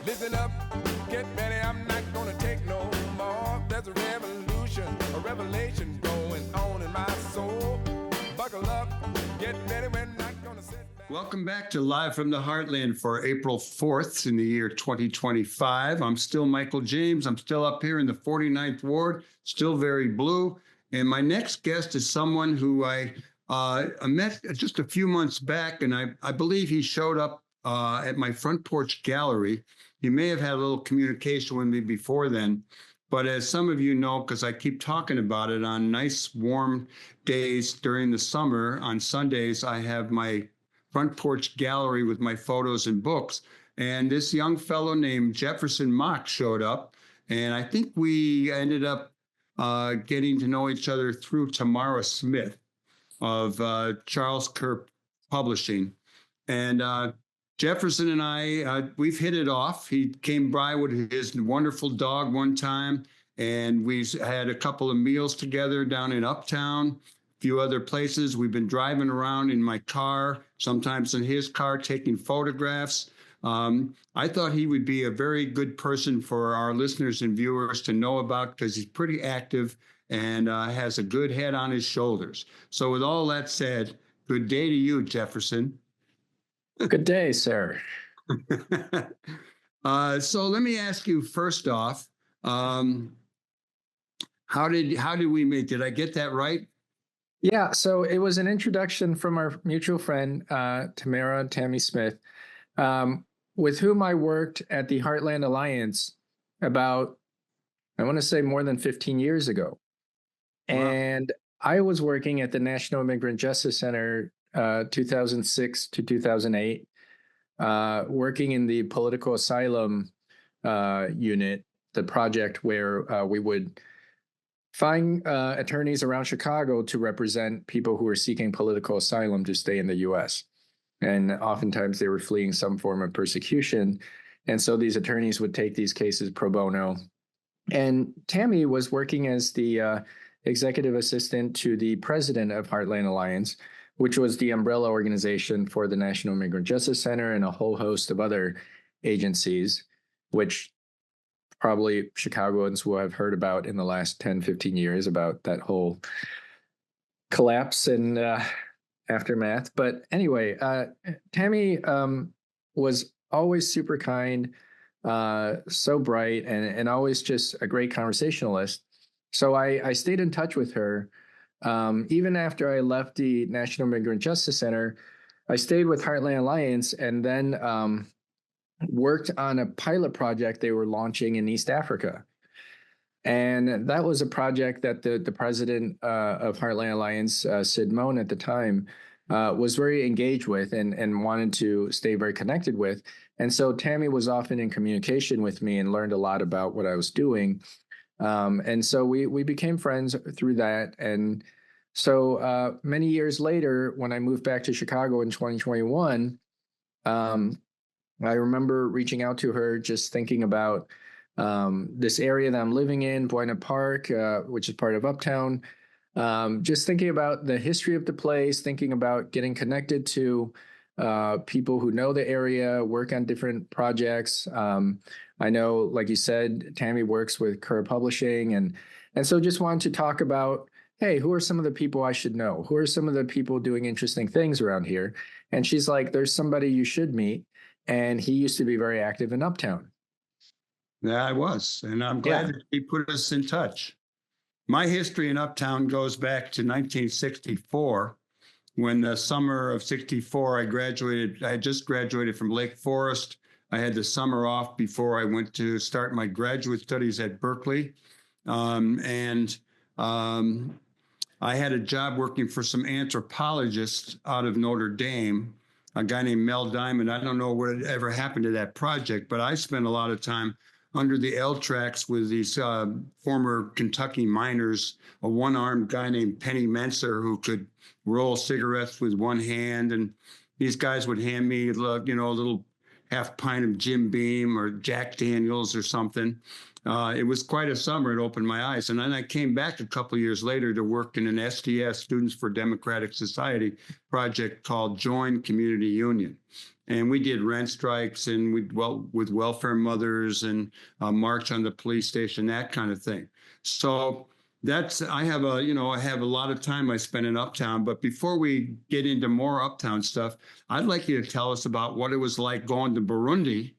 Listen up, get ready, I'm not gonna take no more. There's a revolution, a revelation going on in my soul. Buckle up, get ready, we're not gonna sit back. Welcome back to Live from the Heartland for April 4th in the year 2025. I'm still Michael James. I'm still up here in the 49th Ward, still very blue. And my next guest is someone who I met just a few months back, and I believe he showed up at my front porch gallery. He may have had a little communication with me before then, but as some of you know, because I keep talking about it, on nice warm days during the summer, on Sundays, I have my front porch gallery with my photos and books. And this young fellow named Jefferson Mok showed up, and I think we ended up getting to know each other through Tamara Smith of Charles Kerr Publishing. And Jefferson and I, we've hit it off. He came by with his wonderful dog one time, and we had a couple of meals together down in Uptown, a few other places. We've been driving around in my car, sometimes in his car, taking photographs. I thought he would be a very good person for our listeners and viewers to know about because he's pretty active and has a good head on his shoulders. So with all that said, good day to you, Jefferson. Good day, sir. So let me ask you first off, how did we meet? Did I get that right? Yeah, so it was an introduction from our mutual friend, Tammy Smith, with whom I worked at the Heartland Alliance about, I want to say more than 15 years ago. Wow. And I was working at the National Immigrant Justice Center 2006 to 2008, working in the political asylum unit, the project where we would find attorneys around Chicago to represent people who are seeking political asylum to stay in the U.S. And oftentimes they were fleeing some form of persecution. And so these attorneys would take these cases pro bono. And Tammy was working as the executive assistant to the president of Heartland Alliance, which was the umbrella organization for the National Immigrant Justice Center and a whole host of other agencies, which probably Chicagoans will have heard about in the last 10, 15 years about that whole collapse and aftermath. But anyway, Tammy was always super kind, so bright, and always just a great conversationalist. So I stayed in touch with her. Even after I left the National Immigrant Justice Center, I stayed with Heartland Alliance and then worked on a pilot project they were launching in East Africa. And that was a project that the president of Heartland Alliance, Sid Moan at the time, was very engaged with and wanted to stay very connected with. And so Tammy was often in communication with me and learned a lot about what I was doing. And so we became friends through that. And so many years later, when I moved back to Chicago in 2021, I remember reaching out to her, just thinking about this area that I'm living in, Buena Park, which is part of Uptown, just thinking about the history of the place, thinking about getting connected to people who know the area, work on different projects. I know, like you said, Tammy works with Kerr Publishing, and so just wanted to talk about, hey, who are some of the people I should know? Who are some of the people doing interesting things around here? And she's like, there's somebody you should meet, and he used to be very active in Uptown. Yeah, I was, and I'm glad that he put us in touch. My history in Uptown goes back to 1964. When the summer of 64, I had just graduated from Lake Forest. I had the summer off before I went to start my graduate studies at Berkeley. I had a job working for some anthropologists out of Notre Dame, a guy named Mel Diamond. I don't know what ever happened to that project, but I spent a lot of time under the L tracks with these former Kentucky miners, a one-armed guy named Penny Menser who could roll cigarettes with one hand. And these guys would hand me, a little half pint of Jim Beam or Jack Daniels or something. It was quite a summer. It opened my eyes. And then I came back a couple of years later to work in an SDS, Students for Democratic Society project called Join Community Union. And we did rent strikes, and with welfare mothers, and march on the police station, that kind of thing. So I have a lot of time I spend in Uptown. But before we get into more Uptown stuff, I'd like you to tell us about what it was like going to Burundi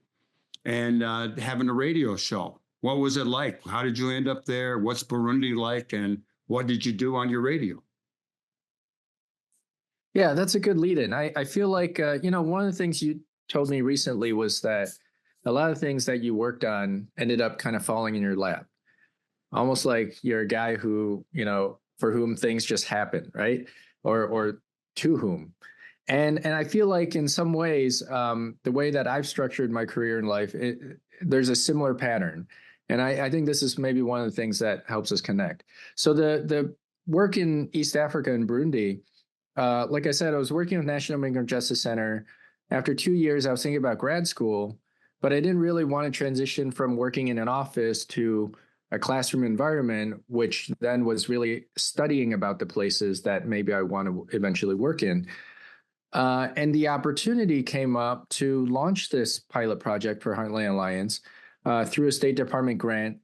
and having a radio show. What was it like? How did you end up there? What's Burundi like? And what did you do on your radio? Yeah, that's a good lead in. I feel like, one of the things you told me recently was that a lot of things that you worked on ended up kind of falling in your lap. Almost like you're a guy who, for whom things just happen, right? Or to whom. And I feel like in some ways, the way that I've structured my career in life, there's a similar pattern. And I think this is maybe one of the things that helps us connect. So the work in East Africa and Burundi, like I said, I was working with National Migrant Justice Center. After 2 years, I was thinking about grad school, but I didn't really want to transition from working in an office to a classroom environment, which then was really studying about the places that maybe I want to eventually work in. And the opportunity came up to launch this pilot project for Heartland Alliance through a State Department grant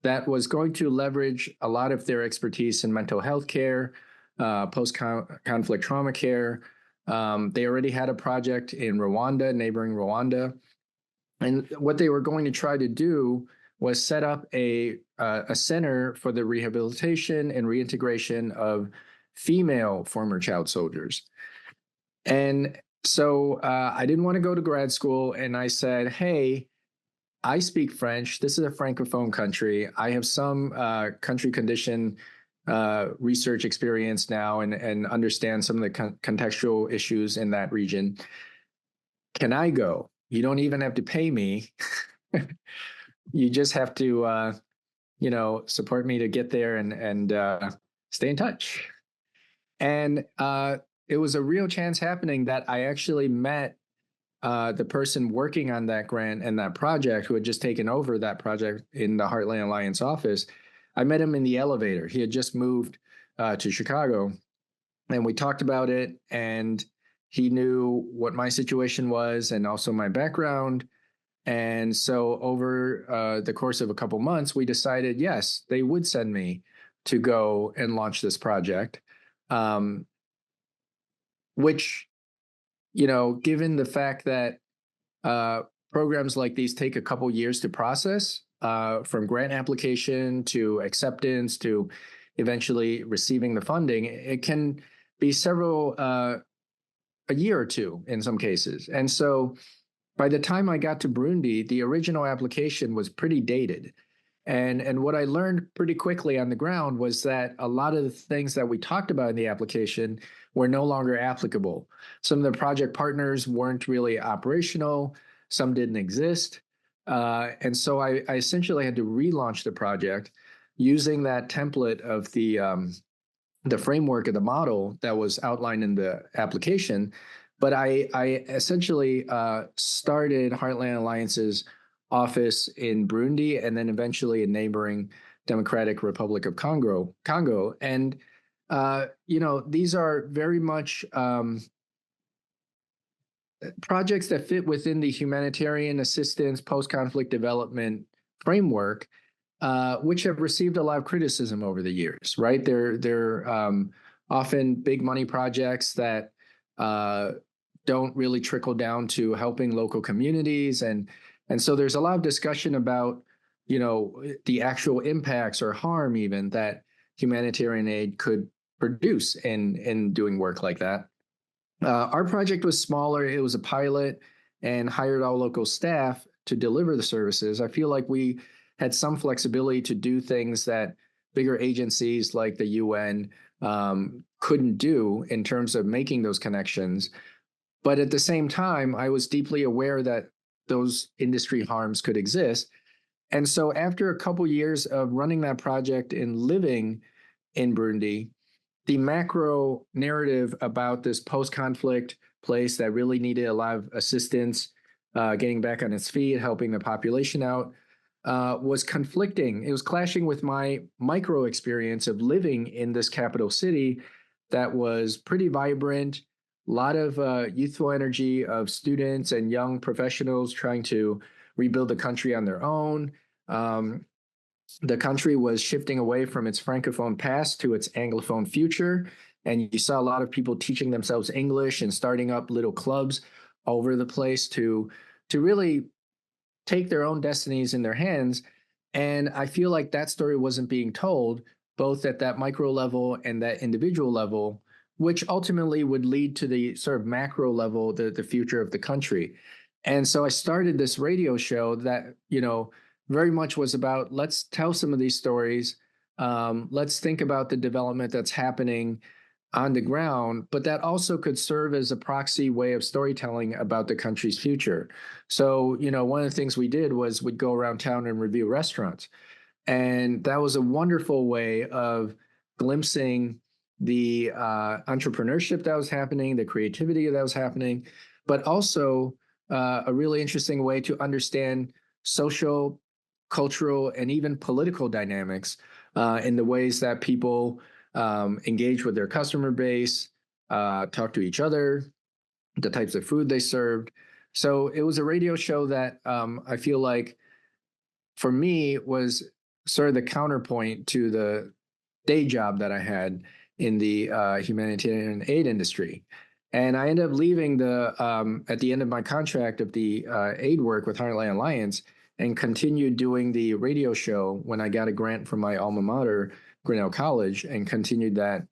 that was going to leverage a lot of their expertise in mental health care, post-conflict trauma care. They already had a project in Rwanda, neighboring Rwanda. And what they were going to try to do was set up a center for the rehabilitation and reintegration of female former child soldiers. And so I didn't want to go to grad school, and I said, hey, I speak French. This is a Francophone country. I have some country condition research experience now and understand some of the contextual issues in that region. Can I go? You don't even have to pay me. You just have to, support me to get there and stay in touch. And it was a real chance happening that I actually met the person working on that grant and that project, who had just taken over that project in the Heartland Alliance office. I met him in the elevator. He had just moved to Chicago, and we talked about it, and he knew what my situation was and also my background. And so over the course of a couple months, we decided, yes, they would send me to go and launch this project, which, given the fact that programs like these take a couple years to process, from grant application to acceptance to eventually receiving the funding, it can be a year or two in some cases. And so by the time I got to Burundi, the original application was pretty dated. And what I learned pretty quickly on the ground was that a lot of the things that we talked about in the application were no longer applicable. Some of the project partners weren't really operational. Some didn't exist. And so I essentially had to relaunch the project using that template of the framework of the model that was outlined in the application. But I essentially started Heartland Alliance's office in Burundi and then eventually in neighboring Democratic Republic of Congo. And, these are very much projects that fit within the humanitarian assistance, post-conflict development framework, which have received a lot of criticism over the years, right? They're often big money projects that don't really trickle down to helping local communities. And so there's a lot of discussion about, the actual impacts or harm even that humanitarian aid could produce in doing work like that. Our project was smaller. It was a pilot and hired all local staff to deliver the services. I feel like we had some flexibility to do things that bigger agencies like the UN couldn't do in terms of making those connections. But at the same time, I was deeply aware that those industry harms could exist. And so after a couple years of running that project and living in Burundi, the macro narrative about this post-conflict place that really needed a lot of assistance, getting back on its feet, helping the population out, was conflicting. It was clashing with my micro experience of living in this capital city that was pretty vibrant, lot of youthful energy of students and young professionals trying to rebuild the country on their own. The country was shifting away from its Francophone past to its Anglophone future. And you saw a lot of people teaching themselves English and starting up little clubs all over the place to really take their own destinies in their hands. And I feel like that story wasn't being told, both at that micro level and that individual level, which ultimately would lead to the sort of macro level, the future of the country. And so I started this radio show that, very much was about, let's tell some of these stories. Let's think about the development that's happening on the ground, but that also could serve as a proxy way of storytelling about the country's future. So, one of the things we did was we'd go around town and review restaurants. And that was a wonderful way of glimpsing the entrepreneurship that was happening, the creativity that was happening, but also a really interesting way to understand social, cultural, and even political dynamics in the ways that people engage with their customer base, talk to each other, the types of food they served. So it was a radio show that I feel like, for me, was sort of the counterpoint to the day job that I had in the humanitarian aid industry. And I ended up leaving at the end of my contract of the aid work with Heartland Alliance, and continued doing the radio show when I got a grant from my alma mater, Grinnell College, and continued that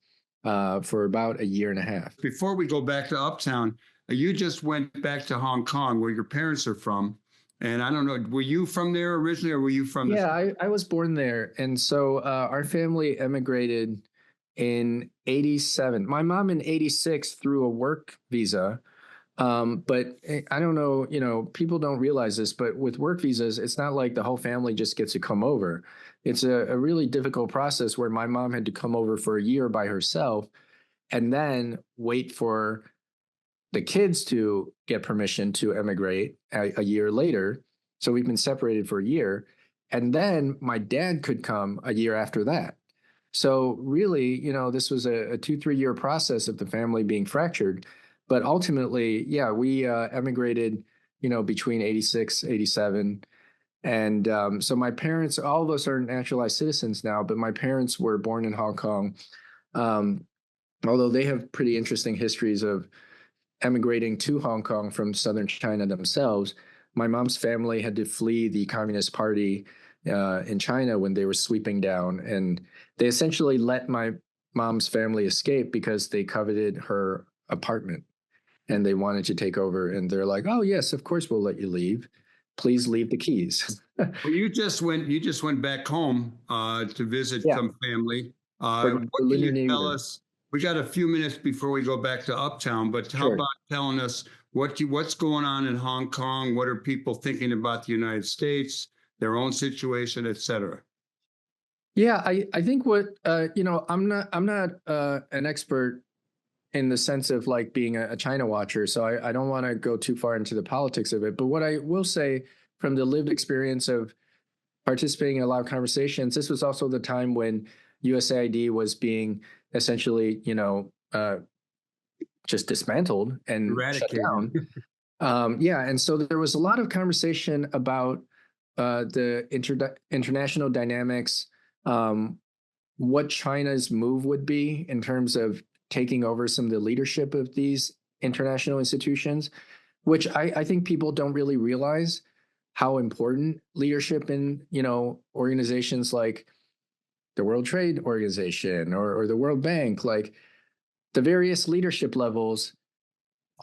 for about a year and a half. Before we go back to Uptown, you just went back to Hong Kong, where your parents are from. And I don't know, were you from there originally, or were you from? Yeah, I was born there. And so our family emigrated in 87. My mom in 86 through a work visa. But I don't know, people don't realize this, but with work visas, it's not like the whole family just gets to come over. It's a really difficult process where my mom had to come over for a year by herself and then wait for the kids to get permission to emigrate a year later. So we've been separated for a year. And then my dad could come a year after that. So really, this was a 2-3 year process of the family being fractured. But ultimately, yeah, we emigrated, between 86, 87. And so my parents, all of us are naturalized citizens now, but my parents were born in Hong Kong, although they have pretty interesting histories of emigrating to Hong Kong from southern China themselves. My mom's family had to flee the Communist Party in China when they were sweeping down. And they essentially let my mom's family escape because they coveted her apartment. And they wanted to take over, and they're like, "Oh yes, of course we'll let you leave. Please leave the keys." Well, you just went back home to visit some family. What can you tell us? We got a few minutes before we go back to Uptown, but how about telling us what's going on in Hong Kong? What are people thinking about the United States, their own situation, et cetera? Yeah, I think what I'm not an expert in the sense of like being a China watcher. So I don't want to go too far into the politics of it. But what I will say from the lived experience of participating in a lot of conversations, this was also the time when USAID was being essentially, just dismantled and shut down. And so there was a lot of conversation about the international dynamics, what China's move would be in terms of taking over some of the leadership of these international institutions, which I think people don't really realize how important leadership in, organizations like the World Trade Organization or the World Bank, like the various leadership levels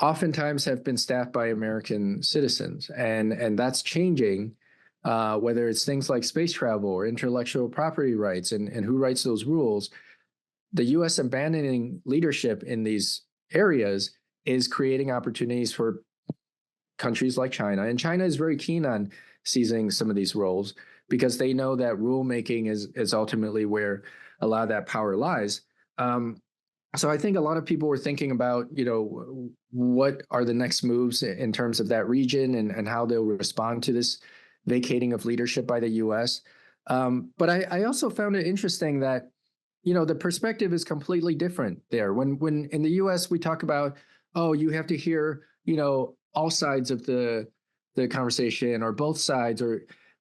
oftentimes have been staffed by American citizens. And that's changing, whether it's things like space travel or intellectual property rights and who writes those rules. The U.S. abandoning leadership in these areas is creating opportunities for countries like China. And China is very keen on seizing some of these roles because they know that rulemaking is ultimately where a lot of that power lies. So I think a lot of people were thinking about, what are the next moves in terms of that region and how they'll respond to this vacating of leadership by the U.S. But I also found it interesting that the perspective is completely different there. When in the U.S. we talk about, oh, you have to hear, all sides of the conversation or both sides,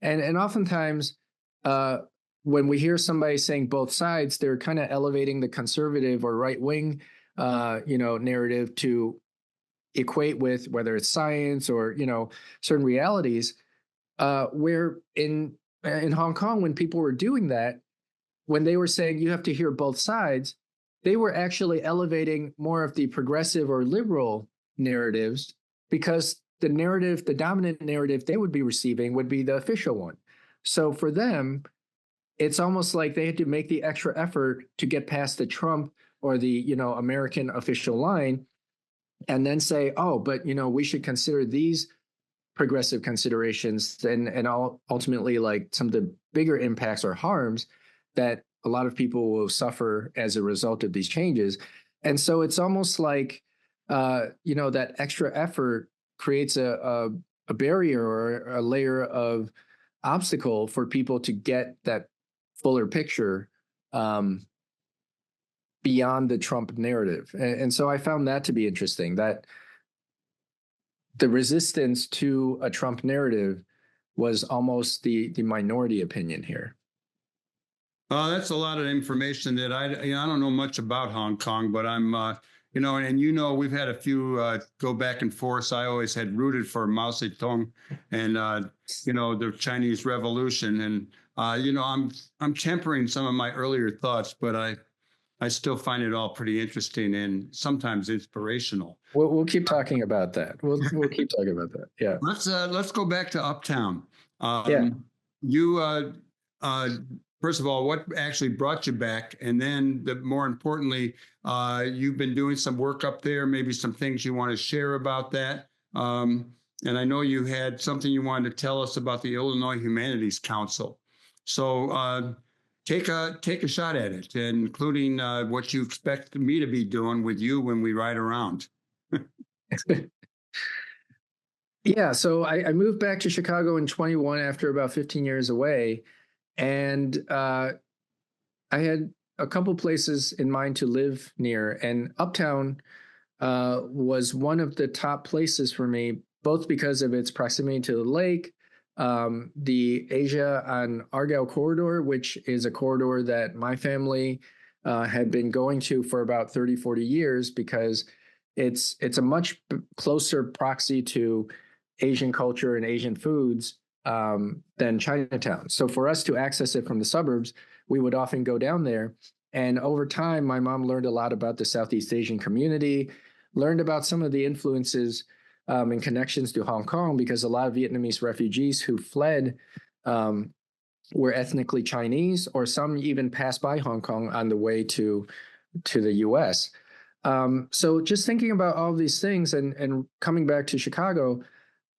and oftentimes when we hear somebody saying both sides, they're kind of elevating the conservative or right wing narrative to equate with whether it's science or certain realities. Where in Hong Kong, when people were doing that, when they were saying you have to hear both sides, they were actually elevating more of the progressive or liberal narratives, because the dominant narrative they would be receiving would be the official one. So for them, it's almost like they had to make the extra effort to get past the Trump or the American official line, and then say, oh, but we should consider these progressive considerations, and ultimately, like, some of the bigger impacts or harms that a lot of people will suffer as a result of these changes. And so it's almost like that extra effort creates a barrier or a layer of obstacle for people to get that fuller picture beyond the Trump narrative. And so I found that to be interesting, that the resistance to a Trump narrative was almost the minority opinion here. That's a lot of information that I don't know much about Hong Kong, but I'm, we've had a few go back and forth. I always had rooted for Mao Zedong and, the Chinese Revolution. And, I'm tempering some of my earlier thoughts, but I still find it all pretty interesting and sometimes inspirational. We'll keep talking about that. We'll keep talking about that. Yeah. Let's go back to Uptown. Yeah. You first of all, what actually brought you back, and then more importantly, you've been doing some work up there. Maybe some things you want to share about that. And I know you had something you wanted to tell us about the Illinois Humanities Council. So. Take a shot at it, including what you expect me to be doing with you when we ride around. Yeah, so I moved back to Chicago in 21 after about 15 years away, and I had a couple places in mind to live near, and Uptown was one of the top places for me, both because of its proximity to the lake, the Asia on Argyle corridor, which is a corridor that my family had been going to for about 30, 40 years, because it's a much closer proxy to Asian culture and Asian foods than Chinatown. So for us to access it from the suburbs, we would often go down there. And over time, my mom learned a lot about the Southeast Asian community, learned about some of the influences and connections to Hong Kong, because a lot of Vietnamese refugees who fled were ethnically Chinese, or some even passed by Hong Kong on the way to the U.S. So just thinking about all of these things and coming back to Chicago,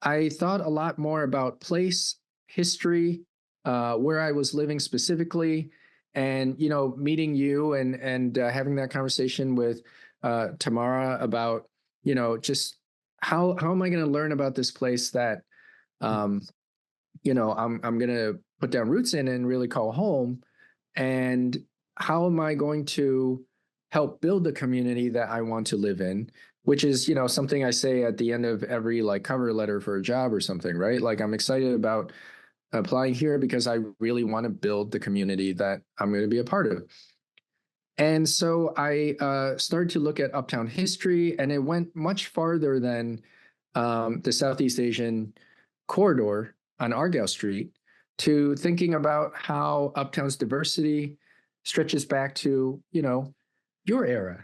I thought a lot more about place, history, where I was living specifically, and meeting you and having that conversation with Tamara about just how am I going to learn about this place that I'm going to put down roots in and really call home, and how am I going to help build the community that I want to live in, which is something I say at the end of every cover letter for a job or something, right? Like, I'm excited about applying here because I really want to build the community that I'm going to be a part of. And so I started to look at Uptown history, and it went much farther than the Southeast Asian corridor on Argyle Street, to thinking about how Uptown's diversity stretches back to, your era.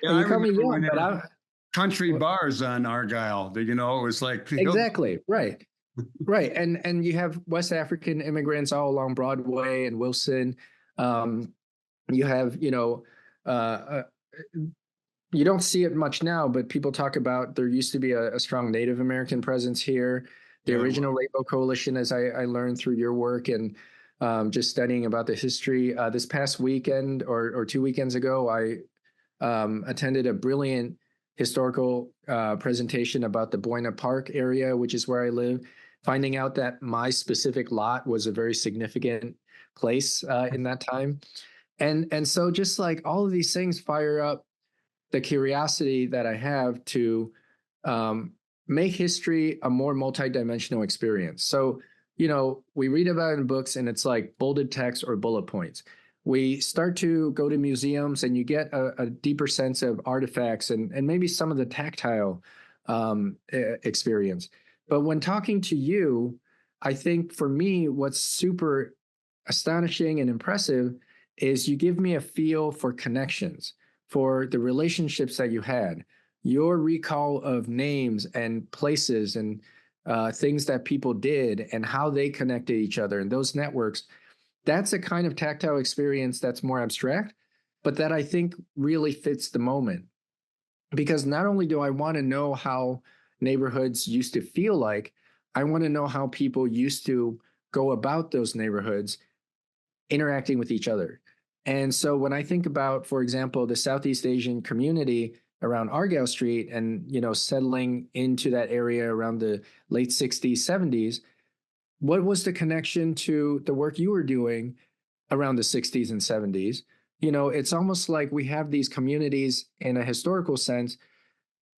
Yeah, you call me young, but country bars on Argyle. It was like exactly right, right, and you have West African immigrants all along Broadway and Wilson. You have, you don't see it much now, but people talk about there used to be a strong Native American presence here. The original Rainbow Coalition, as I learned through your work and just studying about the history. This past weekend or 2 weekends ago, I attended a brilliant historical presentation about the Buena Park area, which is where I live, finding out that my specific lot was a very significant place in that time. And so just like all of these things fire up the curiosity that I have to make history a more multidimensional experience. So, we read about it in books and it's like bolded text or bullet points. We start to go to museums and you get a deeper sense of artifacts and maybe some of the tactile experience. But when talking to you, I think for me, what's super astonishing and impressive is you give me a feel for connections, for the relationships that you had, your recall of names and places and things that people did and how they connected each other and those networks. That's a kind of tactile experience that's more abstract, but that I think really fits the moment. Because not only do I want to know how neighborhoods used to feel like, I want to know how people used to go about those neighborhoods interacting with each other. And so when I think about, for example, the Southeast Asian community around Argyle Street and, settling into that area around the late 60s, 70s, what was the connection to the work you were doing around the 60s and 70s? It's almost like we have these communities in a historical sense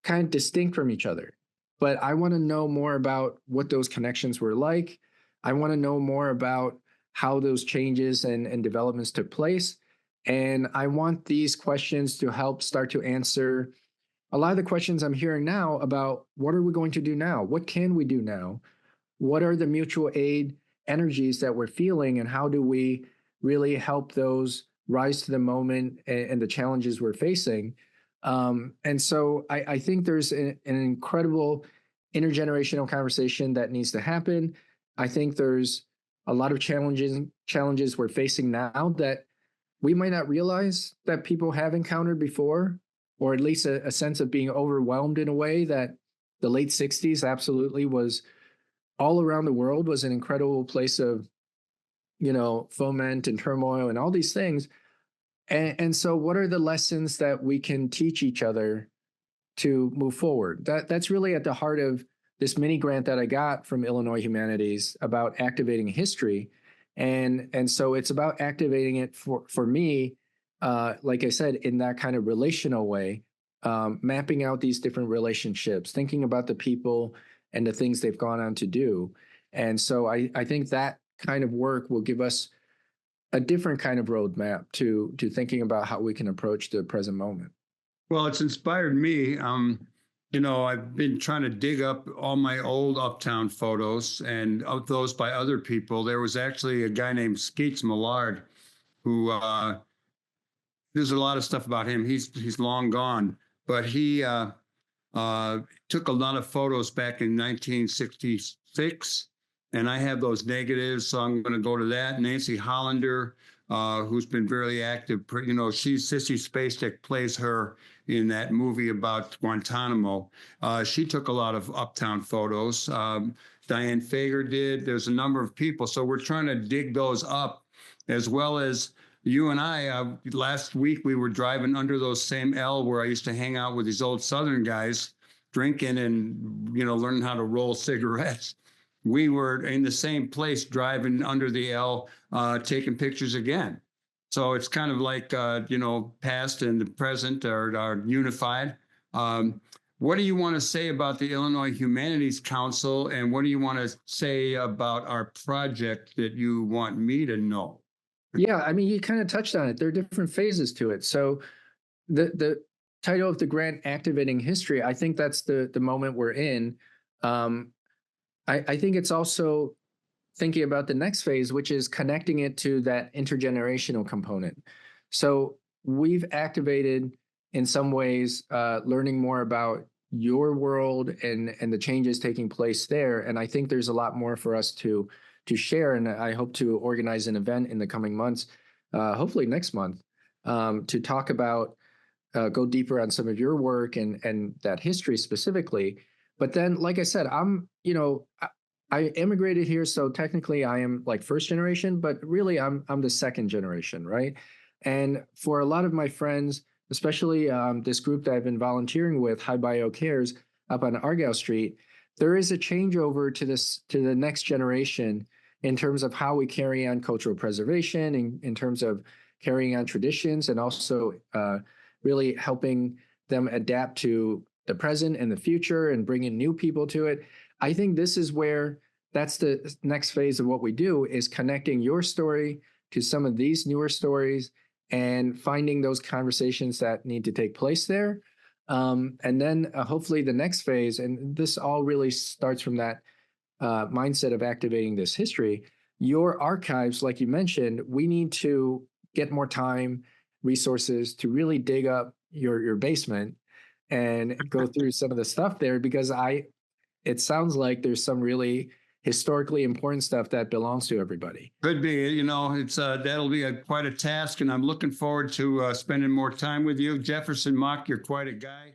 kind of distinct from each other. But I want to know more about what those connections were like. I want to know more about how those changes and developments took place. And I want these questions to help start to answer a lot of the questions I'm hearing now about what are we going to do now? What can we do now? What are the mutual aid energies that we're feeling, and how do we really help those rise to the moment and the challenges we're facing? And so I think there's an incredible intergenerational conversation that needs to happen. I think there's a lot of challenges we're facing now that we might not realize that people have encountered before, or at least a sense of being overwhelmed in a way that the late 60s absolutely was. All around the world was an incredible place of, foment and turmoil and all these things. And so what are the lessons that we can teach each other to move forward? That's really at the heart of this mini grant that I got from Illinois Humanities about activating history. And so it's about activating it for me, like I said, in that kind of relational way, mapping out these different relationships, thinking about the people and the things they've gone on to do. And so I think that kind of work will give us a different kind of roadmap to thinking about how we can approach the present moment. Well, it's inspired me. I've been trying to dig up all my old Uptown photos, and of those by other people. There was actually a guy named Skeets Millard who there's a lot of stuff about him. He's long gone, but he took a lot of photos back in 1966, and I have those negatives, so I'm going to go to that. Nancy Hollander, who's been very active, Sissy Spacek plays her in that movie about Guantanamo. She took a lot of Uptown photos. Diane Fager did. There's a number of people, so we're trying to dig those up, as well as you and I, last week we were driving under those same L where I used to hang out with these old Southern guys, drinking and, learning how to roll cigarettes. We were in the same place driving under the L, taking pictures again. So it's kind of like, past and the present are unified. What do you want to say about the Illinois Humanities Council, and what do you want to say about our project that you want me to know? Yeah, you kind of touched on it. There are different phases to it. So the title of the grant, Activating History, I think that's the moment we're in. I think it's also thinking about the next phase, which is connecting it to that intergenerational component. So we've activated, in some ways, learning more about your world and the changes taking place there. And I think there's a lot more for us to share. And I hope to organize an event in the coming months, hopefully next month, to talk about, go deeper on some of your work and that history specifically. But then, like I said, I immigrated here, so technically I am like first generation, but really I'm the second generation, right? And for a lot of my friends, especially this group that I've been volunteering with, High Bio Cares, up on Argyle Street, there is a changeover to the next generation in terms of how we carry on cultural preservation, in terms of carrying on traditions, and also really helping them adapt to the present and the future and bringing new people to it. I think this is where that's the next phase of what we do, is connecting your story to some of these newer stories and finding those conversations that need to take place there. And then hopefully the next phase, and this all really starts from that mindset of activating this history. Your archives, like you mentioned, we need to get more time, resources to really dig up your basement and go through some of the stuff there, because it sounds like there's some really historically important stuff that belongs to everybody. Could be, it's that'll be quite a task, and I'm looking forward to spending more time with you. Jefferson Mok, you're quite a guy.